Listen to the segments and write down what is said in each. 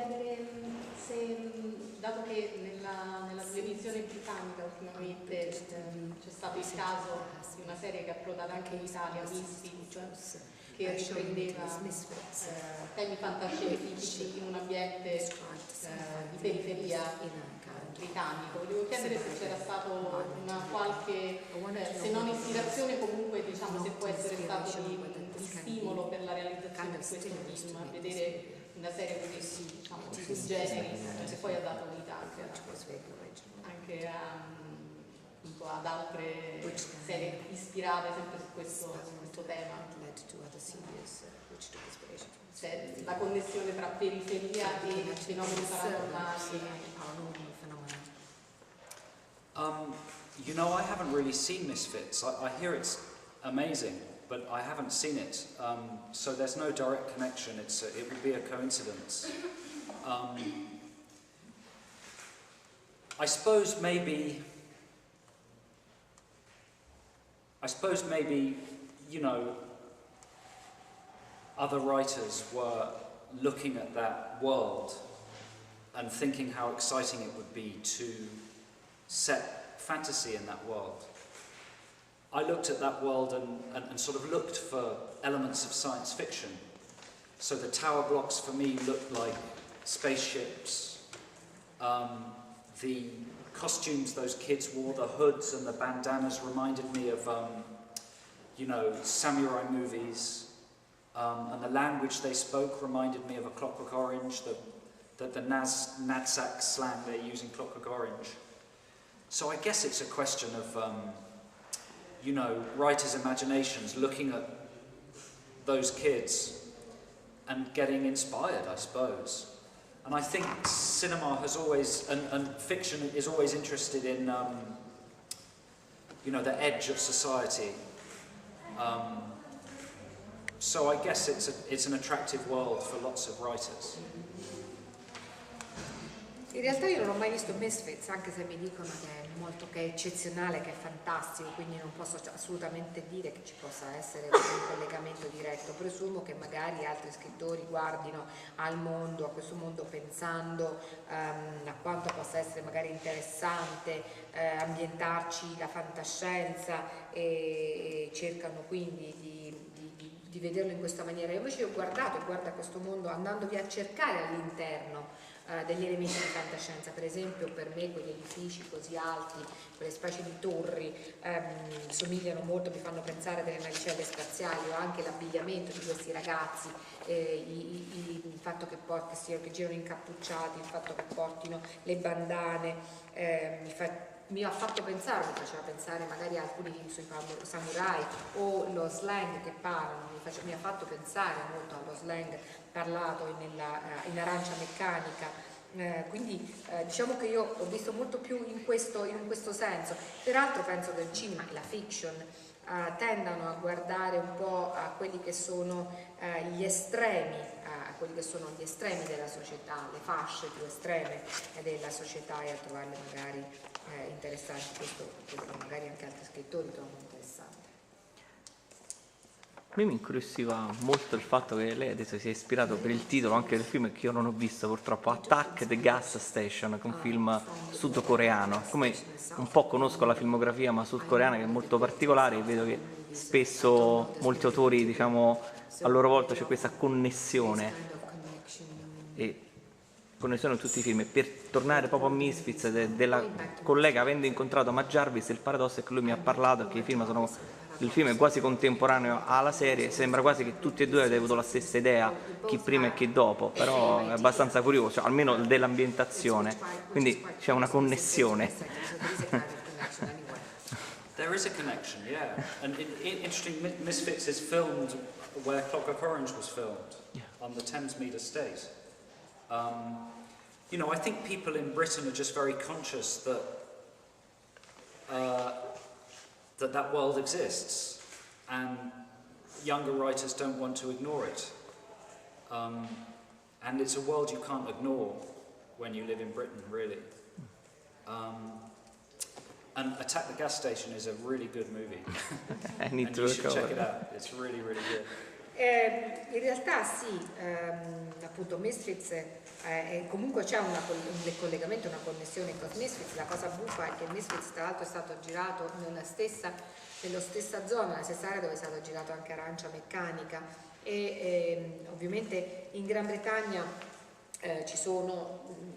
chiedere se, dato che nella televisione britannica ultimamente c'è stato il caso di una serie che è approdata anche in Italia, Misfits, che riprendeva temi fantascientifici in un ambiente di periferia britannico. Volevo chiedere se c'era stato una qualche, se non ispirazione, comunque diciamo se può essere stato di stimolo per la realizzazione di questo film, a vedere una serie così, diciamo, sui generis, che poi ha dato vita anche ad altre serie ispirate sempre su questo tema. Cioè, la connessione tra periferia e fenomeni paranormali. You know, I haven't really seen Misfits. I hear it's amazing, but I haven't seen it. So there's no direct connection. It would be a coincidence. I suppose maybe, you know, other writers were looking at that world and thinking how exciting it would be to set fantasy in that world. I looked at that world and sort of looked for elements of science fiction. So the tower blocks for me looked like spaceships. The costumes those kids wore, the hoods and the bandanas reminded me of, you know, samurai movies. And the language they spoke reminded me of A Clockwork Orange, the Nadsac slang they use in Clockwork Orange. So I guess it's a question of, you know, writers' imaginations looking at those kids and getting inspired, I suppose. And I think cinema has always, and fiction is always interested in, you know, the edge of society. So I guess it's an attractive world for lots of writers. In realtà io non ho mai visto Misfits, anche se mi dicono che è eccezionale, che è fantastico, quindi non posso assolutamente dire che ci possa essere un collegamento diretto. Presumo che magari altri scrittori guardino al mondo, a questo mondo, pensando a quanto possa essere magari interessante ambientarci la fantascienza e cercano quindi di vederlo in questa maniera. Io invece ho guardato e guardo questo mondo andandovi a cercare all'interno degli elementi di fantascienza. Per esempio, per me quegli edifici così alti, quelle specie di torri somigliano molto, mi fanno pensare a delle navicelle spaziali, o anche l'abbigliamento di questi ragazzi, il fatto che girano incappucciati, il fatto che portino le bandane, mi ha fatto pensare, mi faceva pensare magari a alcuni film sui samurai o lo slang che parlano, mi ha fatto pensare molto allo slang parlato in Arancia Meccanica, quindi diciamo che io ho visto molto più in questo senso. Peraltro penso che il cinema e la fiction tendano a guardare un po' a quelli che sono gli estremi, della società, le fasce più estreme della società, e a trovarle magari interessanti. Questo magari anche altri scrittori trovano interessante. A me mi incuriosiva molto il fatto che lei adesso si è ispirato per il titolo anche del film che io non ho visto purtroppo, Attack the Gas Station, che è un film sudcoreano. Come un po' conosco la filmografia ma sudcoreana, che è molto particolare, e vedo che spesso molti autori, diciamo, a loro volta c'è questa connessione e connessione in tutti i film. E per tornare proprio a Misfits, della collega, avendo incontrato Matt Jarvis, il paradosso è che lui mi ha parlato che il film è quasi contemporaneo alla serie, sembra quasi che tutti e due abbiano avuto la stessa idea, chi prima e chi dopo, però è abbastanza curioso, almeno dell'ambientazione, quindi c'è una connessione. There is a connection, yeah. And interesting, Misfits is filmed where Clockwork Orange was filmed, on the Thamesmead estate. You know, I think people in Britain are just very conscious that that world exists, and younger writers don't want to ignore it. And it's a world you can't ignore when you live in Britain, really. And Attack the Gas Station is a really good movie. I need and to you should recover. check it out. It's really, really good. In realtà sì, appunto Misfits, comunque c'è un collegamento, una connessione con Misfits. La cosa buffa è che Misfits tra l'altro è stato girato nello stessa zona, nella stessa area dove è stato girato anche Arancia Meccanica, e ovviamente in Gran Bretagna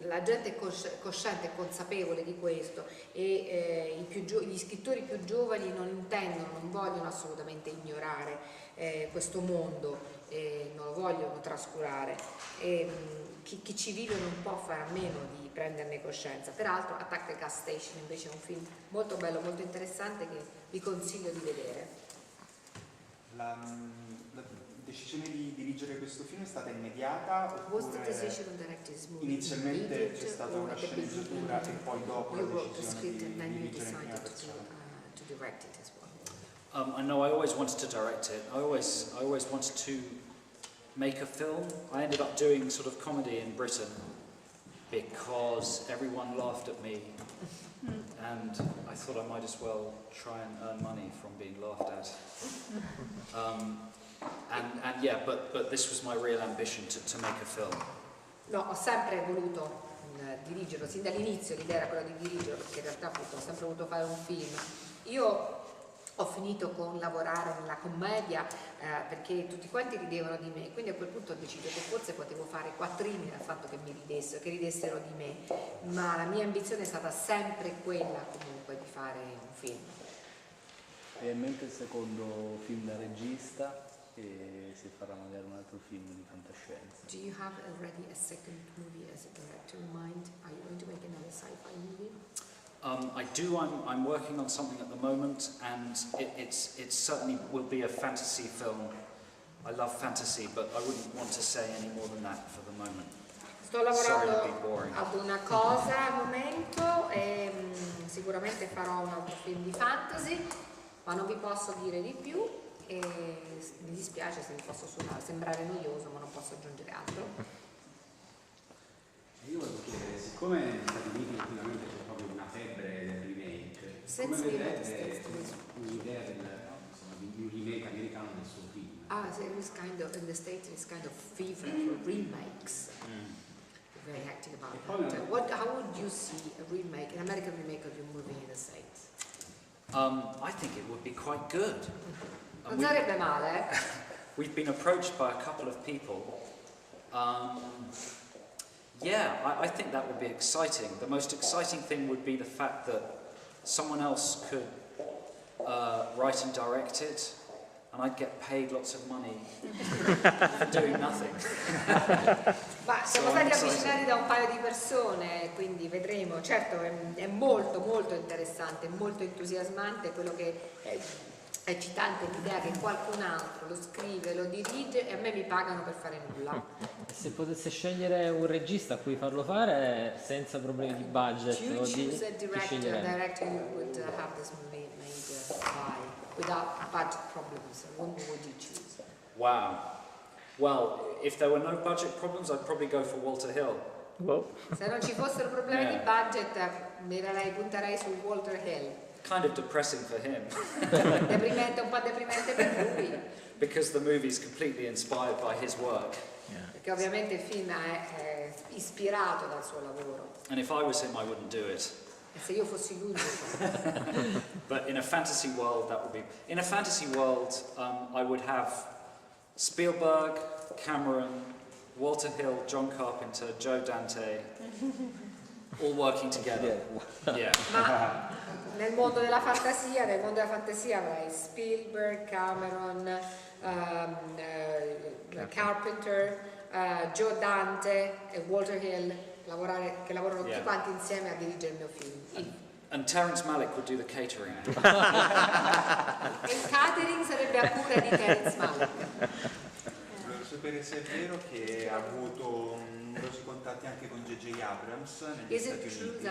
la gente è cosciente e consapevole di questo, e gli scrittori più giovani non vogliono assolutamente ignorare questo mondo, non lo vogliono trascurare, e chi ci vive non può fare a meno di prenderne coscienza. Peraltro Attack the Gas Station invece è un film molto bello, molto interessante, che vi consiglio di vedere. La decisione di dirigere questo film è stata immediata oppure inizialmente c'è stata una sceneggiatura e poi dopo la decisione di dirigere in prima persona? I know I always wanted to direct it. I always wanted to make a film. I ended up doing sort of comedy in Britain because everyone laughed at me, and I thought I might as well try and earn money from being laughed at. And yeah, but this was my real ambition to make a film. No, ho sempre voluto dirigerlo, sin dall'inizio l'idea era quella di dirigerlo, perché in realtà appunto ho sempre voluto fare un film. Io ho finito con lavorare nella commedia perché tutti quanti ridevano di me, quindi a quel punto ho deciso che forse potevo fare quattrini dal fatto che mi ridessero, che ridessero di me, ma la mia ambizione è stata sempre quella comunque di fare un film. E in mente il secondo film da regista, e si farà magari un altro film di fantascienza. Do you have already a second movie as a director in mind? Are you going to make another sci-fi movie? I do. I'm working on something at the moment, and it certainly will be a fantasy film. I love fantasy, but I wouldn't want to say any more than that for the moment. Sto lavorando ad una cosa al momento e sicuramente farò un altro film di fantasy, ma non vi posso dire di più, e mi dispiace se vi posso sembrare noioso, ma non posso aggiungere altro. Io volevo chiedere, siccome negli Stati Uniti ultimamente c'è proprio una febbre del remake, come vedrete un'idea di un remake americano del suo film? There is kind of, in the States, there is kind of fever for remakes. Very active about that. How would you see a remake, an American remake of your movie in the States? I think it would be quite good. Non sarebbe male, eh? We've been approached by a couple of people. Yeah, I think that would be exciting. The most exciting thing would be the fact that someone else could write and direct it, and I'd get paid lots of money for doing nothing. Ma siamo stati avvicinati da un paio di persone, quindi vedremo. Certo, è molto molto interessante, molto entusiasmante quello che è eccitante, l'idea che qualcun altro lo scrive, lo dirige e a me mi pagano per fare nulla. Se potesse scegliere un regista a cui farlo fare senza problemi di budget o di director you would have this movie made by without budget problems, whom would you choose? Wow. Well, if there were no budget problems, I'd probably go for Walter Hill. Wow. Se non ci fossero problemi di budget, punterei su Walter Hill. Kind of depressing for him. Deprimente, un po' deprimente per lui. Because the movie is completely inspired by his work. Perché ovviamente il film è ispirato dal suo lavoro. And if I was him, I wouldn't do it. E se io fossi lui, But in a fantasy world, that would be... In a fantasy world, I would have Spielberg, Cameron, Walter Hill, John Carpenter, Joe Dante, all working together. Yeah. ma nel mondo della fantasia avrei Spielberg, Cameron, Carpenter, Joe Dante e Walter Hill che lavorano tutti quanti insieme a dirigere il mio film. And Terrence Malick would do the catering. E il catering sarebbe a cura di Terrence Malick. Volevo sapere se è vero che ha avuto numerosi contatti anche con J.J. Abrams negli Stati Uniti,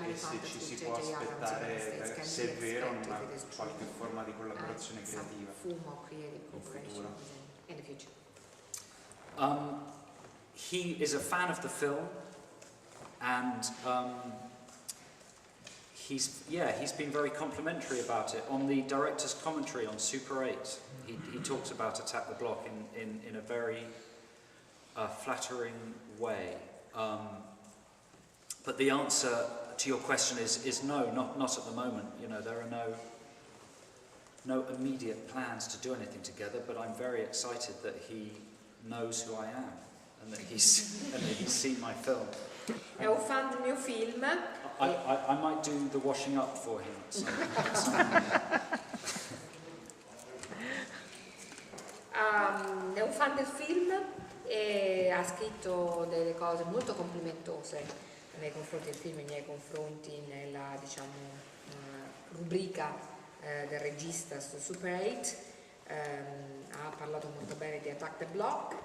e se ci si può aspettare, se è vero, una qualche forma di collaborazione creativa in futuro. He is a fan of the film, and he's been very complimentary about it. On the director's commentary on Super 8, he talks about Attack the Block in a very flattering way. But the answer to your question is no, not at the moment. You know, there are no immediate plans to do anything together, but I'm very excited that he knows who I am and that he's seen my film. È un fan del mio film. I might do the washing up for him at some È un fan del film e ha scritto delle cose molto complimentose nei confronti del film, nei miei confronti, nella, diciamo, rubrica del regista su Super 8. Ha parlato molto bene di Attack the Block,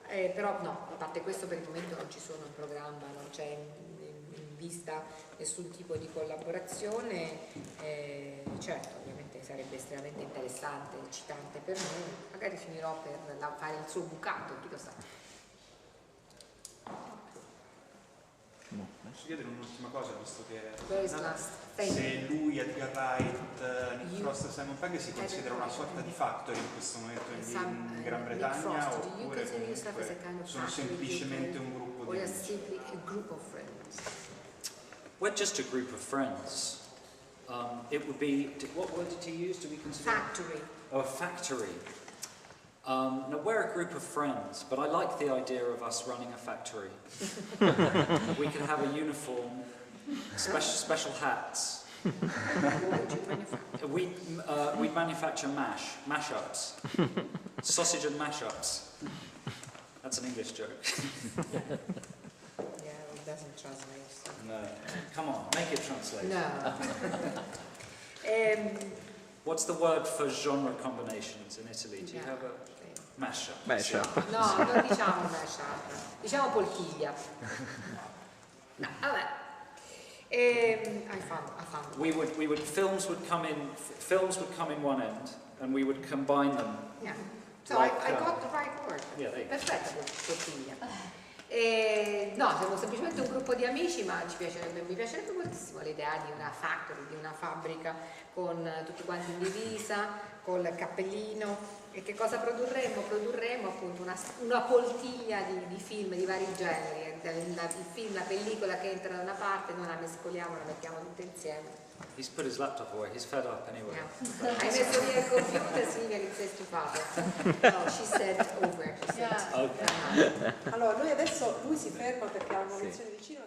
però no, a parte questo per il momento non ci sono in programma, non c'è in vista nessun tipo di collaborazione. Certo, ovviamente sarebbe estremamente interessante, eccitante per me, magari finirò per fare il suo bucato, chi lo sa. Posso chiedere un'ultima cosa, visto che Se lui, Edgar Wright, Nick Frost e Simon Pegg si considera una sorta di factory in questo momento in Gran Bretagna, oppure comunque sono semplicemente un gruppo di amici? We're just a group of friends. It would be, what word did he use? Do we consider Factory. Oh, a factory. No, we're a group of friends, but I like the idea of us running a factory. We could have a uniform, special hats. We'd manufacture mashups, sausage and mashups. That's an English joke. Yeah, it doesn't translate. So. No, come on, make it translate. No. What's the word for genre combinations in Italy? Do you have a mashup? Mashup. No, non diciamo mashup, diciamo poltiglia. No, vabbè. I found. Films would come in one end, and we would combine them. Yeah. So I got the right word. Yeah, there you go. Perfetto, poltiglia. No, siamo semplicemente un gruppo di amici, ma mi piacerebbe moltissimo l'idea di una factory, di una fabbrica con tutti quanti in divisa, col cappellino. E che cosa produrremo? Produrremo appunto una poltiglia di film di vari generi, il film, la pellicola che entra da una parte, noi la mescoliamo, la mettiamo tutte insieme. He's put his laptop away, he's fed up anyway. Yeah. Hai messo via il computer, significa che sei stufato. No, she said over. She said. Yeah. Okay. Allora, lui adesso si ferma perché ha una lezione vicino.